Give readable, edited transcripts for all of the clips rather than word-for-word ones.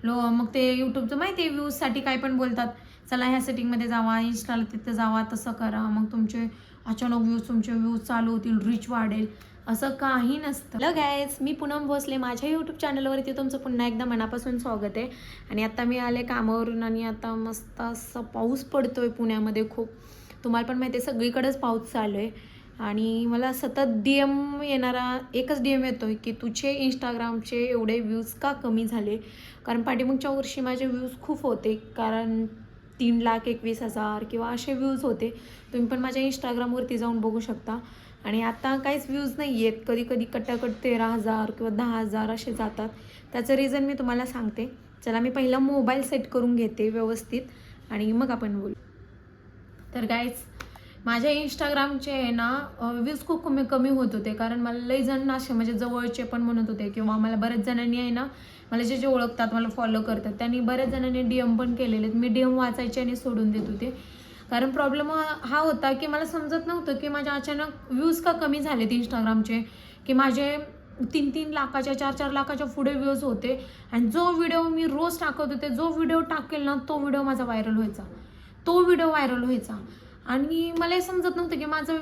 मग ते यूट्यूबचं माहिती आहे व्ह्यूजसाठी काय पण बोलतात, चला ह्या सेटिंगमध्ये जावा, इंस्टाला तिथे जावा, तसं करा, मग तुमचे अचानक तुमचे व्ह्यूज चालू होतील, रीच वाढेल. असं काही नसतं. हॅलो गाईज, मी पूनम भोसले. माझ्या यूट्यूब चॅनलवरती तुमचं पुन्हा एकदा मनापासून स्वागत आहे. आणि आता मी आले कामावरून आणि आता मस्त असं पाऊस पडतोय पुण्यामध्ये खूप. तुम्हाला पण माहिती आहे सगळीकडेच पाऊस चालू आहे. आणि मला सतत DM येणारा एकच DM येतोय की तुझे इंस्टाग्रामचे एवढे व्ह्यूज का कमी झाले. कारण पाठीमागच्या वर्षी माझे व्ह्यूज खूप होते, कारण 3,21,000 किंवा असे व्ह्यूज होते. तुम्ही पण माझ्या इंस्टाग्रामवरती जाऊन बघू शकता. आणि आता काहीच व्ह्यूज नाही आहेत. कधी कधी कटाकट 13,000 किंवा 10,000 असे जातात. त्याचं रिझन मी तुम्हाला सांगते. चला मी पहिला मोबाईल सेट करून घेते व्यवस्थित आणि मग आपण बोलू. तर गाईज, माझ्या इंस्टाग्रामचे आहे ना व्ह्यूज खूप कमी होत होते, कारण मला लई जण असे म्हणजे जवळचे पण म्हणत होते किंवा मला बऱ्याच जणांनी आहे ना, मला जे ओळखतात, मला फॉलो करतात, त्यांनी बऱ्याच जणांनी DM पण केलेले. मी DM वाचायचे आणि सोडून देत होते. कारण प्रॉब्लेम हा होता की मला समजत नव्हतं की माझ्या अचानक व्ह्यूज का कमी झालेत इंस्टाग्रामचे, की माझे 3-3 लाखाच्या 4-4 लाखाच्या पुढे व्ह्यूज होते. आणि जो व्हिडिओ मी रोज टाकत होते, जो व्हिडिओ टाकेल ना तो व्हिडिओ माझा व्हायरल व्हायचा. आणि मला हे समजत नव्हतं की माझं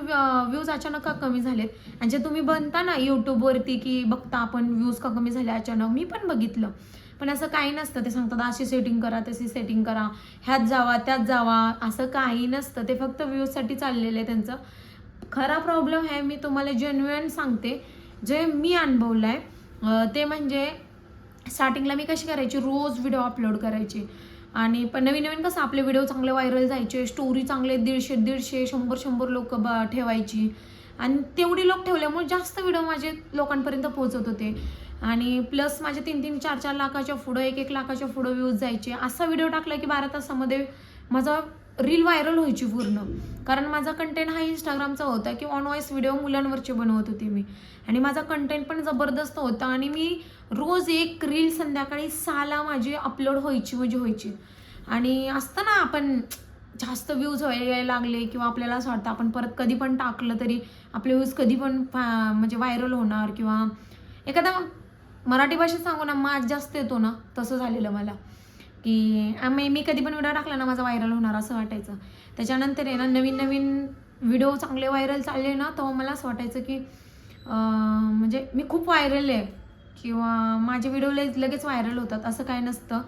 व्ह्यूज अचानक का कमी झालेत. आणि जे तुम्ही बनता ना यूट्यूबवरती की बघता आपण व्ह्यूज का कमी झाले अचानक, मी पण बघितलं. पण असं काही नसतं. ते सांगतात अशी सेटिंग करा, तशी सेटिंग करा, ह्यात जावा त्यात जावा, असं काही नसतं. ते फक्त व्ह्यूजसाठी चाललेलं आहे त्यांचं. खरा प्रॉब्लेम आहे, मी तुम्हाला जेन्युइन सांगते, जे मी अनुभवलं आहे ते म्हणजे स्टार्टिंगला मी कशी करायची, रोज व्हिडिओ अपलोड करायची. आणि पण नवीन कसं आपले व्हिडिओ चांगले व्हायरल जायचे, स्टोरी चांगले 150-150 100 लोक ठेवायची. आणि तेवढी लोक ठेवल्यामुळे जास्त व्हिडिओ माझे लोकांपर्यंत पोहोचत होते. आणि प्लस माझे 3-3 4-4 लाखाच्या पुढं 1-1 लाखाच्या पुढं व्ह्यूज जायचे. असा व्हिडिओ टाकला की 12 तासामध्ये माझा रील व्हायरल व्हायची पूर्ण. कारण माझा कंटेंट हा इंस्टाग्रामचा होता की ऑन व्हॉइस व्हिडिओ मुलांवरचे बनवत होते मी. आणि माझा कंटेंट पण जबरदस्त होता. आणि मी रोज एक रील संध्याकाळी 6ला माझी अपलोड व्हायची. आणि असतं ना, आपण जास्त व्ह्यूज यायला लागले किंवा आपल्याला असं वाटतं आपण परत कधी पण टाकलं तरी आपले व्ह्यूज कधी पण म्हणजे व्हायरल होणार, किंवा एखादा मराठी भाषेत सांगू ना, माज जास्त येतो ना, तसं झालेलं मला की मी कधी पण व्हिडिओ टाकला ना माझा व्हायरल होणार असं वाटायचं. त्याच्यानंतर आहे ना नवीन व्हिडिओ चांगले व्हायरल चालले ना, तेव्हा मला असं वाटायचं की म्हणजे मी खूप व्हायरल आहे किंवा माझे व्हिडिओ लगेच व्हायरल होतात, असं काय नसतं.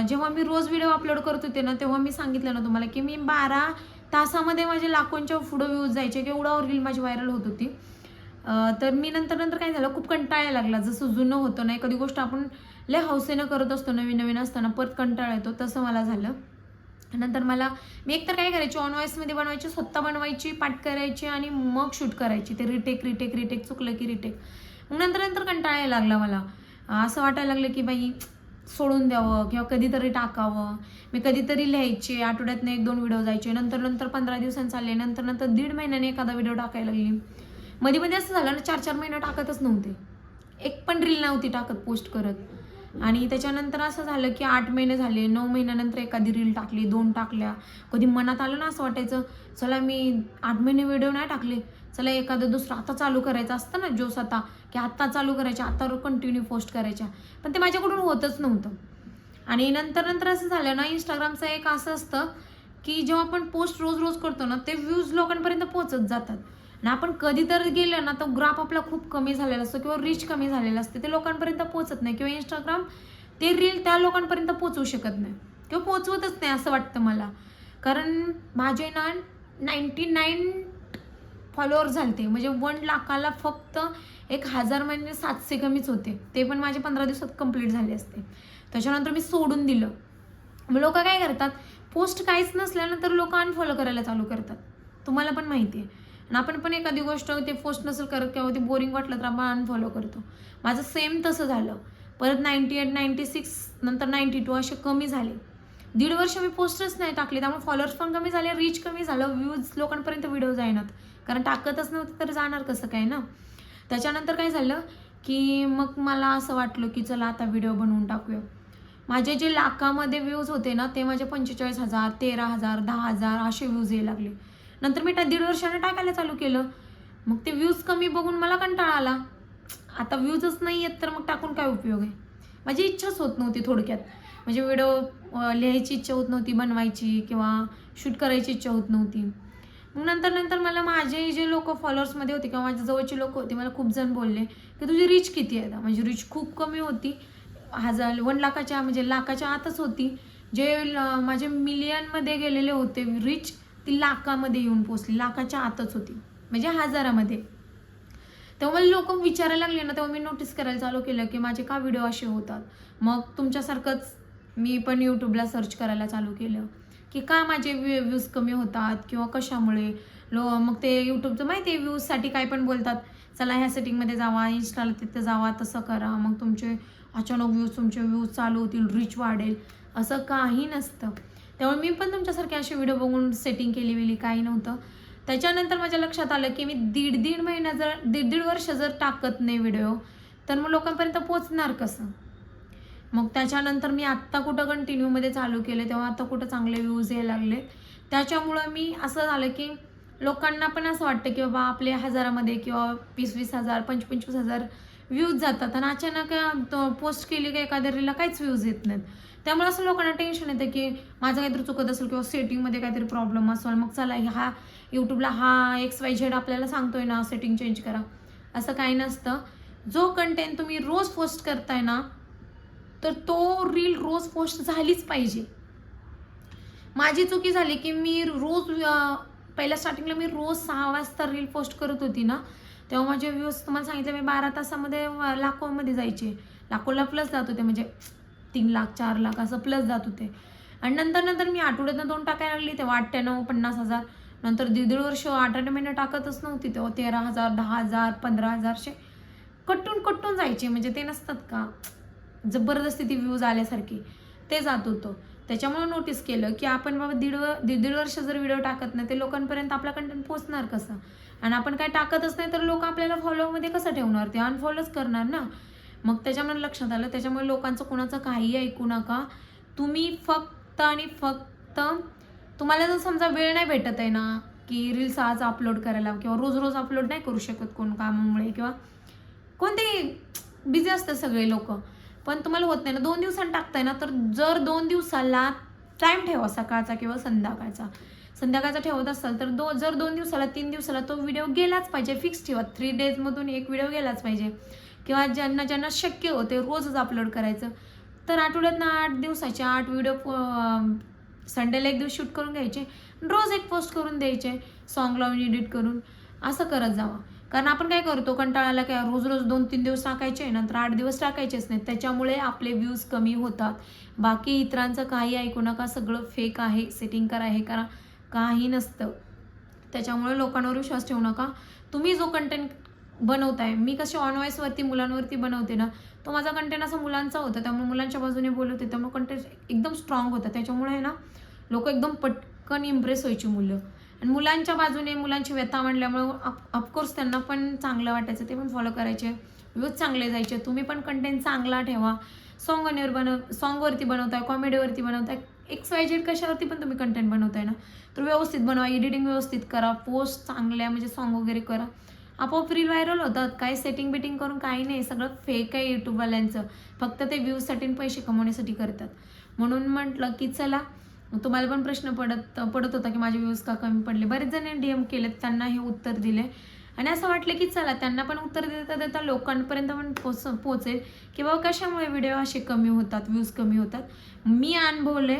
जेव्हा मी रोज व्हिडिओ अपलोड करत होते ना, तेव्हा मी सांगितलं ना तुम्हाला की मी 12 तासामध्ये माझे लाखोंच्या पुढं व्ह्यूज जायचे, की एवढा रील माझी व्हायरल होत होती. तर मी नंतर काय झालं, खूप कंटाळायला लागला. जसं जुनं होतं ना, एखादी गोष्ट आपण लय हौसेनं करत असतो नवीन असताना, परत कंटाळा येतो, तसं मला झालं. नंतर मी एकतर काय करायची, ऑन व्हॉइसमध्ये बनवायची, स्वतः बनवायची, पाठ करायची आणि मग शूट करायची. ते रिटेक चुकलं की रिटेक. मग नंतर कंटाळायला लागला मला. असं वाटायला लागलं की बाई सोडून द्यावं किंवा कधीतरी टाकावं. मी कधीतरी लिहायचे, आठवड्यातनं 1-2 व्हिडिओ जायचे. नंतर 15 दिवसांनी चालले, नंतर 1.5 महिन्याने एखादा व्हिडिओ टाकायला लागली. मध्ये असं झालं ना, 4-4 महिने टाकतच नव्हते, एक पण रील नव्हती टाकत, पोस्ट करत. आणि त्याच्यानंतर असं झालं की 8 महिने झाले, 9 महिन्यानंतर एखादी रील टाकली, 2 टाकल्या. कधी मनात आलं ना असं वाटायचं, चला मी 8 महिने व्हिडिओ नाही टाकले, चला एखादं दुसरं आता चालू करायचं असतं ना जोश, आता की आत्ता चालू करायच्या, आता कंटिन्यू पोस्ट करायच्या. पण ते माझ्याकडून होतच नव्हतं. आणि नंतर असं झालं ना, इंस्टाग्रामचं एक असं असतं की जेव्हा आपण पोस्ट रोज करतो ना, ते व्ह्यूज लोकांपर्यंत पोहोचत जातात. आणि आपण कधीतरी गेलं ना, तो ग्राफ आपला खूप कमी झालेला असतो किंवा रीच कमी झालेला असते, ते लोकांपर्यंत पोहोचत नाही, किंवा इंस्टाग्राम ते रील त्या लोकांपर्यंत पोहोचवू शकत नाही किंवा पोहोचवतच नाही असं वाटतं मला. कारण माझे ना 99 फॉलोअर झालते, म्हणजे 1 लाखाला फक्त 1,000 म्हणजे 700 कमीच होते. ते पण माझे 15 दिवसात कंप्लीट झाले असते. त्याच्यानंतर मी सोडून दिलं. मग लोक काय करतात, पोस्ट काहीच नसल्यानंतर लोक अनफॉलो करायला चालू करतात. तुम्हाला पण माहिती आहे. आणि आपण पण एखादी गोष्ट ते पोस्ट नसेल करत किंवा ते बोरिंग वाटलं तर आपण अनफॉलो करतो. माझं सेम तसं झालं. परत 98, 96 नंतर 92 असे कमी झाले. 1.5 वर्ष मी पोस्टच नाही टाकले, त्यामुळे फॉलोअर्स पण कमी झाले, रीच कमी झालं, व्ह्यूज लोकांपर्यंत व्हिडिओ जाईनात. कारण टाकतच नव्हतं तर जाणार कसं काय ना. त्याच्यानंतर काय झालं की मग मला असं वाटलं की चला आता व्हिडिओ बनवून टाकूया. माझे जे लाखामध्ये व्ह्यूज होते ना, ते माझे 45,000, 13,000, 10,000 असे व्ह्यूज यायला लागले. नंतर मी 1.5 वर्षाने टाकायला चालू केलं. मग ते व्ह्यूज कमी बघून मला कंटाळा आला. आता व्ह्यूजच नाही आहेत तर मग टाकून काय उपयोग आहे. माझी इच्छाच होत नव्हती थोडक्यात. म्हणजे व्हिडिओ लिहायची इच्छा होत नव्हती, बनवायची किंवा शूट करायची इच्छा होत नव्हती. मग नंतर मला माझे जे लोक फॉलोअर्समध्ये होते किंवा माझ्या जवळची लोक होती, मला खूप जण बोलले की तुझी रीच किती आहे. म्हणजे रीच खूप कमी होती, 1 लाखाच्या म्हणजे लाखाच्या आतच होती. जे माझे मिलियनमध्ये गेलेले होते रीच, ती लाखामध्ये येऊन पोचली, लाखाच्या आतच होती म्हणजे 1000मध्ये. तेव्हा मला लोक विचारायला लागले ना, तेव्हा मी नोटीस करायला चालू केलं की माझे का व्हिडिओ असे होतात. मग तुमच्यासारखंच मी पण यूट्यूबला सर्च करायला चालू केलं की का माझे व्ह्यूज कमी होतात किंवा कशामुळे. मग ते यूट्यूबचं माहिती आहे, व्ह्यूजसाठी काय पण बोलतात, चला ह्या सेटिंगमध्ये जावा, इन्स्टाला तिथं जावा, तसं करा, मग तुमचे अचानक तुमचे व्ह्यूज चालू होतील, रीच वाढेल. असं काही नसतं. त्यामुळे मी पण तुमच्यासारखे असे व्हिडिओ बघून सेटिंग केली काही नव्हतं. त्याच्यानंतर माझ्या लक्षात आलं की मी दीड वर्ष जर टाकत नाही व्हिडिओ, तर मग लोकांपर्यंत पोचणार कसं. मग त्याच्यानंतर मी आत्ता कुठं कंटिन्यूमध्ये चालू केले, तेव्हा आता कुठं चांगले व्ह्यूज यायला लागले. त्याच्यामुळं मी असं झालं की लोकांना पण असं वाटतं की बाबा आपले 1000मध्ये किंवा 20,000 25,000 व्ह्यूज जातात आणि अचानक पोस्ट केली की एखाद्या रीलला काहीच व्ह्यूज येत नाहीत. त्यामुळे असं लोकांना टेन्शन येतं की माझं काहीतरी चुकत असेल किंवा सेटिंगमध्ये काहीतरी प्रॉब्लेम असेल. मग चला हा यूट्यूबला हा XYZ आपल्याला सांगतोय ना सेटिंग चेंज करा, असं काही नसतं. जो कंटेंट तुम्ही रोज पोस्ट करताय ना, तर तो रील रोज पोस्ट झालीच पाहिजे. माझी चुकी झाली की मी रोज पहिल्या स्टार्टिंगला मी रोज 6 वाजता रील पोस्ट करत होती ना, तेव्हा माझे व्ह्यूज तुम्हाला सांगितलं मी 12 तासामध्ये लाखोमध्ये जायचे, लाखोला प्लस जात होते. म्हणजे 3 लाख 4 लाख असं प्लस जात होते. आणि नंतर मी आठवड्यातनं 2 टाकायला लागली, तेव्हा 98 50,000. नंतर दीड वर्ष 8 महिने टाकतच नव्हती, तेव्हा 13,000 10,000 15,000 कट्टून जायचे. म्हणजे ते नसतात का जबरदस्ती ती व्ह्यूज आल्यासारखी, ते जात होतं. त्याच्यामुळे नोटीस केलं की आपण बाबा दीड वर्ष जर व्हिडिओ टाकत नाही, ते लोकांपर्यंत आपला कंटेंट पोचणार कसं. आणि आपण काय टाकतच नाही तर लोक आपल्याला फॉलोमध्ये कसं ठेवणार, ते अनफॉलोच करणार ना. मग त्याच्यामुळे लक्षात आलं. त्याच्यामुळे लोकांचं कोणाचं काहीही ऐकू नका. तुम्ही फक्त आणि फक्त तुम्हाला जर समजा वेळ नाही भेटत आहे ना, की रील्स आज अपलोड करायला किंवा रोज अपलोड नाही करू शकत कोण कामामुळे किंवा कोणतेही बिझी असतात सगळे लोक, पण तुम्हाला होत नाही ना, 2 दिवसांनी टाकताय ना, तर जर 2 दिवसाला टाईम ठेवा, सकाळचा किंवा संध्याकाळचा ठेवत असाल तर जर 2 दिवसाला 3 दिवसाला तो व्हिडिओ गेलाच पाहिजे. फिक्स ठेवा, 3 डेजमधून एक व्हिडिओ गेलाच पाहिजे. किंवा ज्यांना शक्य होते रोजच अपलोड करायचं, तर आठवड्यातनं 8 दिवसाचे 8 व्हिडिओ संडेला एक दिवस शूट करून घ्यायचे, रोज एक पोस्ट करून द्यायचे, सॉन्ग लावून एडिट करून, असं करत जावा. कारण आपण काय करतो, कंटाळाला काय रोज 2-3 दिवस टाकायचे, नंतर 8 दिवस टाकायचेच नाहीत. त्याच्यामुळे आपले व्ह्यूज कमी होतात. बाकी इतरांचं काही ऐकू नका, सगळं फेक आहे. सेटिंग करा, हे करा, काही नसतं. त्याच्यामुळे लोकांवर विश्वास ठेवू नका. तुम्ही जो कंटेंट बनवताय, मी कशी ऑनवॉइसवरती मुलांवरती बनवते ना, तो माझा कंटेंट असा मुलांचा होता, त्यामुळे मुलांच्या बाजूने बोलवते, त्यामुळे कंटेंट एकदम स्ट्रॉंग होता. त्याच्यामुळे ना लोक एकदम पटकन इम्प्रेस व्हायची मुलं. आणि मुलांच्या बाजूने मुलांची व्यथा म्हणल्यामुळे ऑफकोर्स त्यांना पण चांगलं वाटायचं, ते पण फॉलो करायचे, व्ह्यूज चांगले जायचे. तुम्ही पण कंटेंट चांगला ठेवा. सॉन्गवरती बनवताय, कॉमेडीवरती बनवताय, XYZ कशावरती पण तुम्ही कंटेंट बनवताय ना, तर व्यवस्थित बनवा, एडिटिंग व्यवस्थित करा, पोस्ट चांगल्या म्हणजे सॉन्ग वगैरे करा, आपोआप रील व्हायरल होतात. काही सेटिंग बिटिंग करून काही नाही, सगळं फेक आहे यूट्यूबवाल्यांचं. फक्त ते व्ह्यूजसाठी आणि पैसे कमवण्यासाठी करतात. म्हणून म्हटलं की चला, तुम्हाला पण प्रश्न पडत होता की माझे व्ह्यूज का कमी पडले. बरेच जण DM केलेत, त्यांना हे उत्तर दिले आणि असं वाटलं की चला त्यांना पण उत्तर देता लोकांपर्यंत पण पोचेल की बाबा कशामुळे व्हिडिओ असे कमी होतात, व्ह्यूज कमी होतात. मी अनुभवले,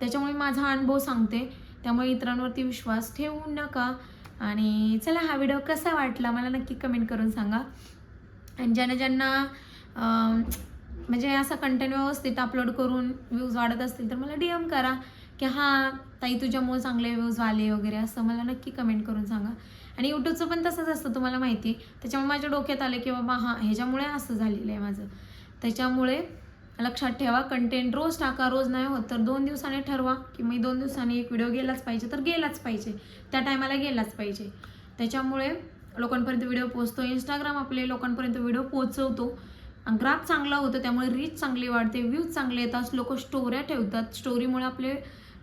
त्याच्यामुळे माझा अनुभव सांगते. त्यामुळे इतरांवरती विश्वास ठेवू नका. आणि चला, हा व्हिडिओ कसा वाटला मला नक्की कमेंट करून सांगा. आणि ज्यांना म्हणजे असा कंटेंट व्यवस्थित अपलोड करून व्ह्यूज वाढत असतील तर मला DM करा की हां ताई तुझ्यामुळे चांगले व्ह्यूज आले वगैरे, असं मला नक्की कमेंट करून सांगा. आणि यूट्यूबचं पण तसंच असतं, तुम्हाला माहिती. त्याच्यामुळे माझ्या डोक्यात आलं की बाबा हां ह्याच्यामुळे असं झालेलं आहे माझं. त्याच्यामुळे लक्षात ठेवा, कंटेंट रोज टाका. रोज नाही होत तर 2 दिवसांनी ठरवा की मी 2 दिवसांनी एक व्हिडिओ गेलाच पाहिजे, तर गेलाच पाहिजे, त्या टायमाला गेलाच पाहिजे. त्याच्यामुळे लोकांपर्यंत व्हिडिओ पोचतो. इंस्टाग्राम आपले लोकांपर्यंत व्हिडिओ पोचवतो, ग्राफ चांगला होतो, त्यामुळे रीच चांगली वाढते, व्ह्यूज चांगले येतात, लोक स्टोऱ्या ठेवतात, स्टोरीमुळे आपले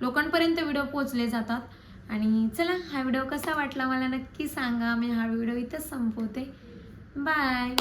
लोकांपर्यंत व्हिडिओ पोचले जातात. आणि चला, हा व्हिडिओ कसा वाटला मला नक्की सांगा. मी हा व्हिडिओ इथंच संपवते. बाय.